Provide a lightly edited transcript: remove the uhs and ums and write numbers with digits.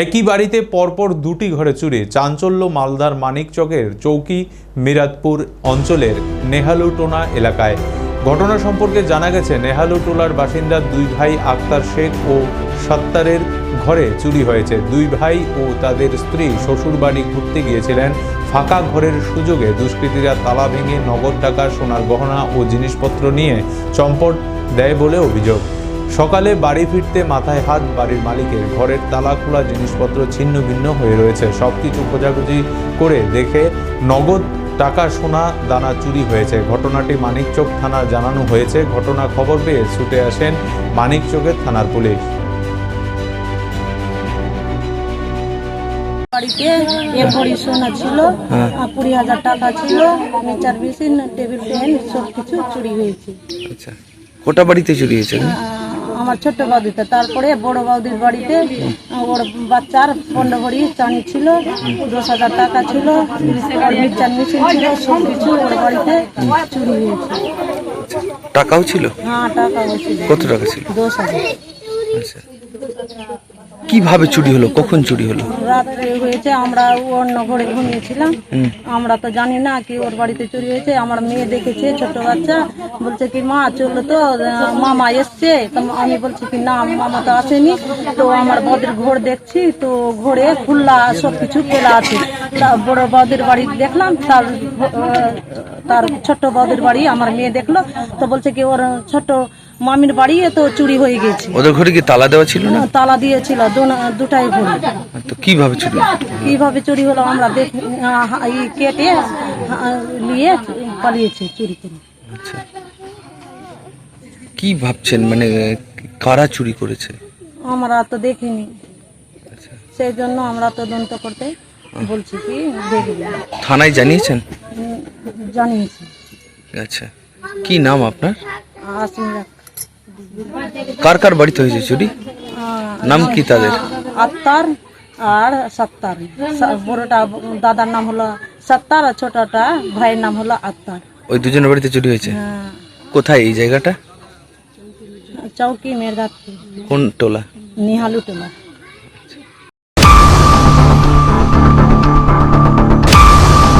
একই বাড়িতে পরপর দুটি ঘরে চুরি, চাঞ্চল্য মালদার মানিকচকের চৌকি মিরাদপুর অঞ্চলের নেহালুটোনা এলাকায়। ঘটনা সম্পর্কে জানা গেছে, নেহালুটোলার বাসিন্দা দুই ভাই আক্তার শেখ ও সত্তারের ঘরে চুরি হয়েছে। দুই ভাই ও তাদের স্ত্রী শ্বশুরবাড়ি ঘুরতে গিয়েছিলেন। ফাঁকা ঘরের সুযোগে দুষ্কৃতীরা তালা ভেঙে নগদ টাকা, সোনার গহনা ও জিনিসপত্র নিয়ে চম্পট দেয় বলে অভিযোগ। সকালে বাড়ি ফিরতে মাথায় হাত বাড়ির মালিকের। ঘরের তালা খোলা, জিনিসপত্র ছিন্ন ভিন্ন হয়ে রয়েছে। সবকিছু খোঁজাখুঁজি করে দেখে নগদ টাকা, সোনা দানা চুরি হয়েছে। ঘটনাটি মানিকচক থানা জানানো হয়েছে। ঘটনা খবর পেয়ে ছুটে আসেন মানিকচকের থানার পুলিশ। বাড়িতে এক ভরি সোনা ছিল, 20,000 টাকা ছিল, মিটার মেশিন, টেবিল ফ্যান সবকিছু চুরি হয়েছে। আচ্ছা, কোটা বাড়িতে চুরি হয়েছে? আমার ছোট বৌদিতে। তারপরে বড় বৌদির বাড়িতে ওর বাচ্চার 15 ভরি চাঁদি ছিল, 10,000 টাকা ছিল, মিটার মেশিন ছিল, সবকিছু ওর বাড়িতে চুরি হয়েছে। টাকাও ছিল? হ্যাঁ, টাকাও ছিল। কত টাকা ছিল? 10,000। আচ্ছা, কিভাবে চুরি হলো, কখন চুরি হলো? রাত্রে হয়েছে, আমরা অন্য ঘরে ঘুমিয়েছিলাম, আমরা তো জানি না কি ওর বাড়িতে চুরি হয়েছে। আমার মেয়ে দেখেছে, ছোট বাচ্চা, বলছে কি মা চললো তো, মামা এসছে। তো আমি বলছি কি না, মামা তো আসেনি। তো আমার বৌদির ঘর দেখছি, তো ঘরে খোলা, সবকিছু খোলা আছে। বড় বৌদির বাড়ি দেখলাম, তার ছোট বৌদির বাড়ি আমার মেয়ে দেখলো, তো বলছে কি ওর ছোট মামির বাড়ি তো চুরি হয়ে গেছে। ওদের ঘরে কি তালা দেওয়া ছিল না? তালা দিয়েছিল, দুটাই ঘরে। তো কিভাবে চুরি? কিভাবে চুরি হলো আমরা কেটে নিয়ে পালিয়েছে চুরি করে। আচ্ছা, কি ভাবছেন, মানে কারা চুরি করেছে? আমরা তো দেখিনি, সেই জন্য আমরা তদন্ত করতে বলছি কি দেখবে। থানায় জানিয়েছেন? জানিয়েছি। আচ্ছা, কি নাম আপনার? আসমিরা। কার কার বাড়িতে হয়েছে চুরি? নাম কি তাদের? আত্মার আর সত্তার। বড়টা দাদার নাম হলো সত্তার, আর ছোটটা ভাইয়ের নাম হলো আত্মার। ওই দুজনের বাড়িতে চুরি হয়েছে? কোথায় এই জায়গাটা? চৌকি মির্জাপুর। কোন টোলা? নেহালুটোলা।